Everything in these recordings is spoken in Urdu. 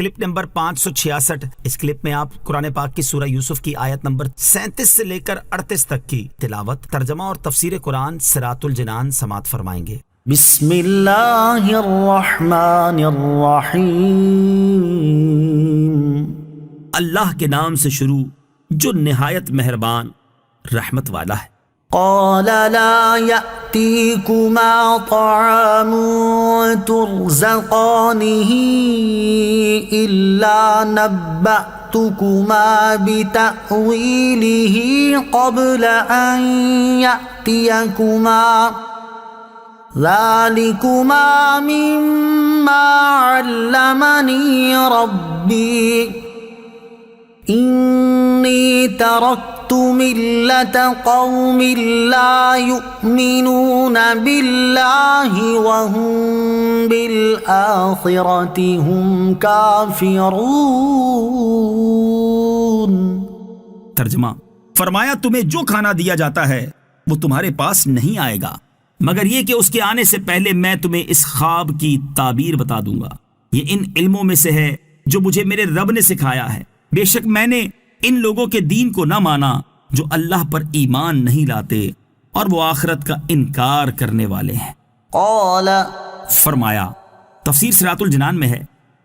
Clip number 566۔ اس کلپ میں آپ قرآن پاک کی سورہ یوسف کی آیت نمبر 37 سے لے کر 38 تک کی تلاوت، ترجمہ اور تفسیر قرآن صراط الجنان سماعت فرمائیں گے۔ بسم اللہ الرحمن الرحیم، اللہ کے نام سے شروع جو نہایت مہربان رحمت والا ہے۔ قال لا يأتيكما طعام ترزقانه إلا نبأتكما بتأويله قبل أن يأتيكما ذلكما مما علمني ربي إني تركت ملة قوم لا يؤمنون بالله وهم بالآخرة هم كافرون۔ ترجمہ، فرمایا تمہیں جو کھانا دیا جاتا ہے وہ تمہارے پاس نہیں آئے گا مگر یہ کہ اس کے آنے سے پہلے میں تمہیں اس خواب کی تعبیر بتا دوں گا۔ یہ ان علموں میں سے ہے جو مجھے میرے رب نے سکھایا ہے۔ بے شک میں نے ان لوگوں کے دین کو نہ مانا جو اللہ پر ایمان نہیں لاتے اور وہ آخرت کا انکار کرنے والے ہیں۔ قال، فرمایا، تفسیر صراط الجنان میں ہے۔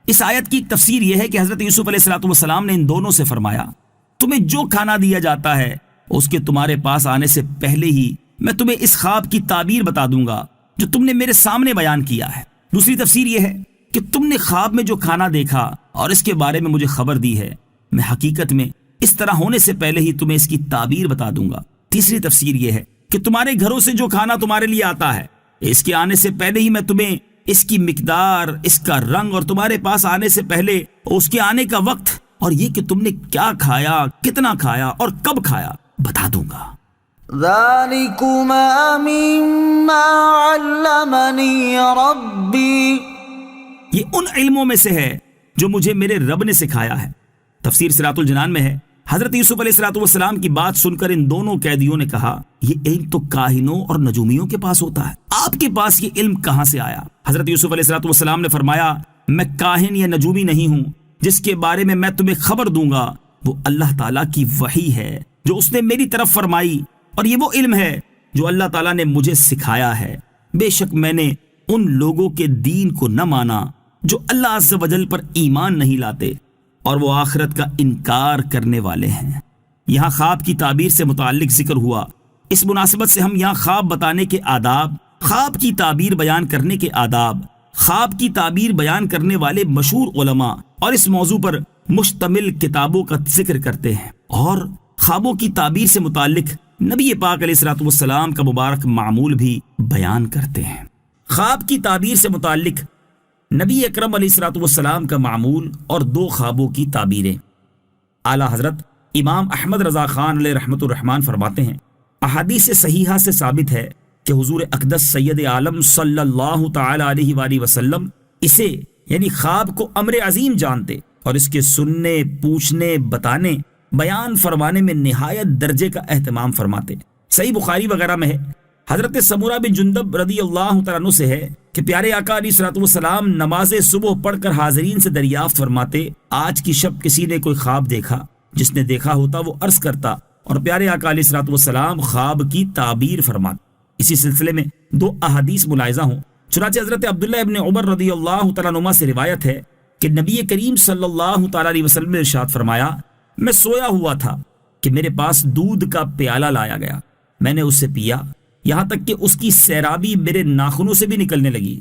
اس آیت کی تفسیر یہ ہے کہ حضرت یوسف علیہ السلام نے ان دونوں سے فرمایا، تمہیں جو کھانا دیا جاتا ہے اس کے تمہارے پاس آنے سے پہلے ہی میں تمہیں اس خواب کی تعبیر بتا دوں گا جو تم نے میرے سامنے بیان کیا ہے۔ دوسری تفسیر یہ ہے کہ تم نے خواب میں جو کھانا دیکھا اور اس کے بارے میں مجھے خبر دی ہے، میں حقیقت میں اس طرح ہونے سے پہلے ہی تمہیں اس کی تعبیر بتا دوں گا۔ تیسری تفسیر یہ ہے کہ تمہارے گھروں سے جو کھانا تمہارے لیے آتا ہے اس کے آنے سے پہلے ہی میں تمہیں اس کی مقدار، اس کا رنگ اور تمہارے پاس آنے سے پہلے اس کے آنے کا وقت اور یہ کہ تم نے کیا کھایا، کتنا کھایا اور کب کھایا بتا دوں گا۔ ذَلِكُمَا مِمَّا عَلَّمَنِي رَبِّي، یہ ان علموں میں سے ہے جو مجھے میرے رب نے سکھایا ہے۔ تفسیر صراط الجنان میں ہے، حضرت یوسف علیہ السلام کی بات سن کر ان دونوں قیدیوں نے کہا، یہ علم تو کاہنوں اور نجومیوں کے پاس ہوتا ہے، آپ کے پاس یہ علم کہاں سے آیا؟ حضرت یوسف علیہ السلام نے فرمایا، میں کاہن یا نجومی نہیں ہوں، جس کے بارے میں میں تمہیں خبر دوں گا وہ اللہ تعالیٰ کی وحی ہے جو اس نے میری طرف فرمائی، اور یہ وہ علم ہے جو اللہ تعالیٰ نے مجھے سکھایا ہے۔ بے شک میں نے ان لوگوں کے دین کو نہ مانا جو اللہ عز و جل پر ایمان نہیں لاتے اور وہ آخرت کا انکار کرنے والے ہیں۔ یہاں خواب کی تعبیر سے متعلق ذکر ہوا۔ اس مناسبت سے ہم یہاں خواب بتانے کے آداب، خواب کی تعبیر بیان کرنے کے آداب، خواب کی تعبیر بیان کرنے والے مشہور علماء اور اس موضوع پر مشتمل کتابوں کا ذکر کرتے ہیں، اور خوابوں کی تعبیر سے متعلق نبی پاک علیہ السلام کا مبارک معمول بھی بیان کرتے ہیں۔ خواب کی تعبیر سے متعلق نبی اکرم علیہ السلام کا معمول اور دو خوابوں کی تعبیریں۔ اعلیٰ حضرت امام احمد رضا خان علیہ رحمۃ الرحمن فرماتے ہیں، احادیث صحیحہ سے ثابت ہے کہ حضور اقدس سید عالم صلی اللہ تعالی علیہ وآلہ وسلم اسے یعنی خواب کو امر عظیم جانتے اور اس کے سننے، پوچھنے، بتانے، بیان فرمانے میں نہایت درجے کا اہتمام فرماتے۔ صحیح بخاری وغیرہ میں ہے، حضرت سمورہ بن جندب رضی اللہ تعالیٰ عنہ سے ہے کہ پیارے آقا علیہ السلام نماز صبح پڑھ کر حاضرین سے دریافت فرماتے، آج کی شب کسی نے کوئی خواب دیکھا؟ جس نے دیکھا ہوتا وہ عرض کرتا اور پیارے آقا علیہ السلام خواب کی تعبیر فرماتے۔ اسی سلسلے میں دو احادیث ملاحظہ ہوں۔ چنانچہ حضرت عبداللہ ابن عمر رضی اللہ تعالیٰ عنہما سے روایت ہے کہ نبی کریم صلی اللہ تعالیٰ علیہ وسلم نے ارشاد فرمایا، میں سویا ہوا تھا کہ میرے پاس دودھ کا پیالہ لایا گیا، میں نے اسے پیا یہاں تک کہ اس کی سیرابی میرے ناخنوں سے بھی نکلنے لگی،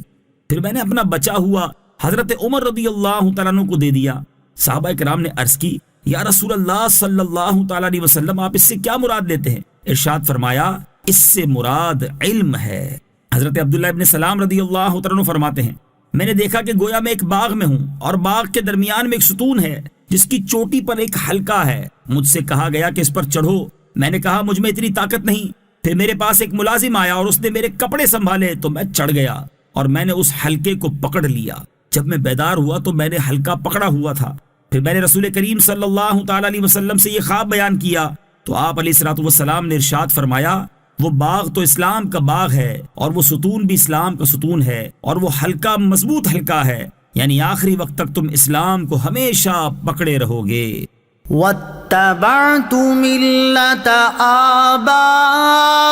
پھر میں نے اپنا بچا ہوا حضرت عمر رضی اللہ تعالیٰ عنہ کو دے دیا۔ صحابہ کرام نے عرض کی، یا رسول اللہ صلی اللہ تعالیٰ علیہ وسلم، آپ اس سے کیا مراد لیتے ہیں؟ ارشاد فرمایا، اس سے مراد علم ہے۔ حضرت عبداللہ ابن سلام رضی اللہ تعالیٰ عنہ فرماتے ہیں، میں نے دیکھا کہ گویا میں ایک باغ میں ہوں اور باغ کے درمیان میں ایک ستون ہے جس کی چوٹی پر ایک حلقہ ہے، مجھ سے کہا گیا کہ اس پر چڑھو، میں نے کہا مجھ میں اتنی طاقت نہیں، پھر میرے پاس ایک ملازم آیا اور اس نے میرے کپڑے سنبھالے تو میں چڑھ گیا اور میں نے اس حلقے کو پکڑ لیا، جب میں بیدار ہوا تو میں نے حلقہ پکڑا ہوا تھا، پھر میں نے رسول کریم صلی اللہ تعالی علیہ وسلم سے یہ خواب بیان کیا تو آپ علیہ السلام نے ارشاد فرمایا، وہ باغ تو اسلام کا باغ ہے اور وہ ستون بھی اسلام کا ستون ہے اور وہ حلقہ مضبوط حلقہ ہے یعنی آخری وقت تک تم اسلام کو ہمیشہ پکڑے رہو گے۔ واتبعت ملة آبائي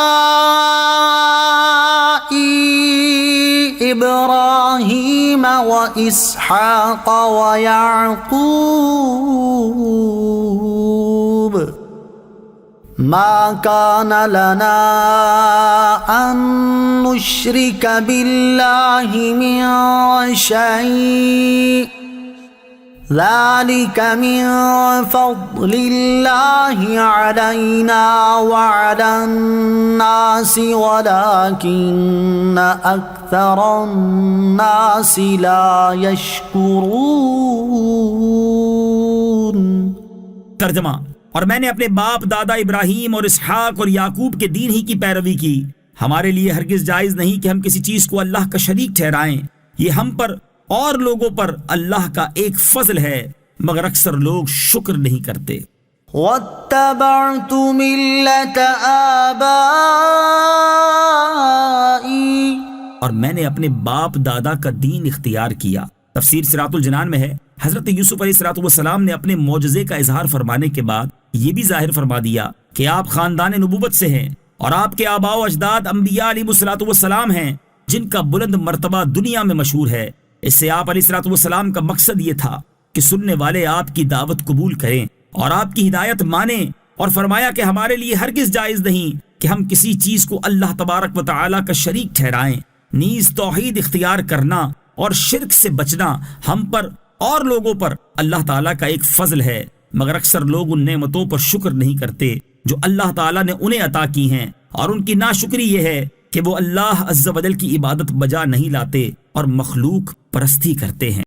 إبراهيم وإسحاق ويعقوب ما كان لنا أن نشرك بالله من شيء ذلك من فضل الله علينا وعلى الناس ولكن أكثر الناس لا يشكرون۔ ترجمہ، اور میں نے اپنے باپ دادا ابراہیم اور اسحاق اور یعقوب کے دین ہی کی پیروی کی۔ ہمارے لیے ہرگز جائز نہیں کہ ہم کسی چیز کو اللہ کا شریک ٹھہرائیں، یہ ہم پر اور لوگوں پر اللہ کا ایک فضل ہے، مگر اکثر لوگ شکر نہیں کرتے۔ واتبعت ملة آبائي، اور میں نے اپنے باپ دادا کا دین اختیار کیا۔ تفسیر صراط الجنان میں ہے، حضرت یوسف علیہ السلام نے اپنے معجزے کا اظہار فرمانے کے بعد یہ بھی ظاہر فرما دیا کہ آپ خاندان نبوت سے ہیں اور آپ کے آباء و اجداد انبیاء علیہ السلام ہیں جن کا بلند مرتبہ دنیا میں مشہور ہے۔ اس سے آپ علیہ السلام کا مقصد یہ تھا کہ سننے والے آپ کی دعوت قبول کریں اور آپ کی ہدایت مانیں، اور فرمایا کہ ہمارے لیے ہرگز جائز نہیں کہ ہم کسی چیز کو اللہ تبارک و تعالی کا شریک ٹھہرائیں، نیز توحید اختیار کرنا اور شرک سے بچنا ہم پر اور لوگوں پر اللہ تعالیٰ کا ایک فضل ہے، مگر اکثر لوگ ان نعمتوں پر شکر نہیں کرتے جو اللہ تعالیٰ نے انہیں عطا کی ہیں، اور ان کی ناشکری یہ ہے کہ وہ اللہ عز و جل کی عبادت بجا نہیں لاتے اور مخلوق پرستی کرتے ہیں۔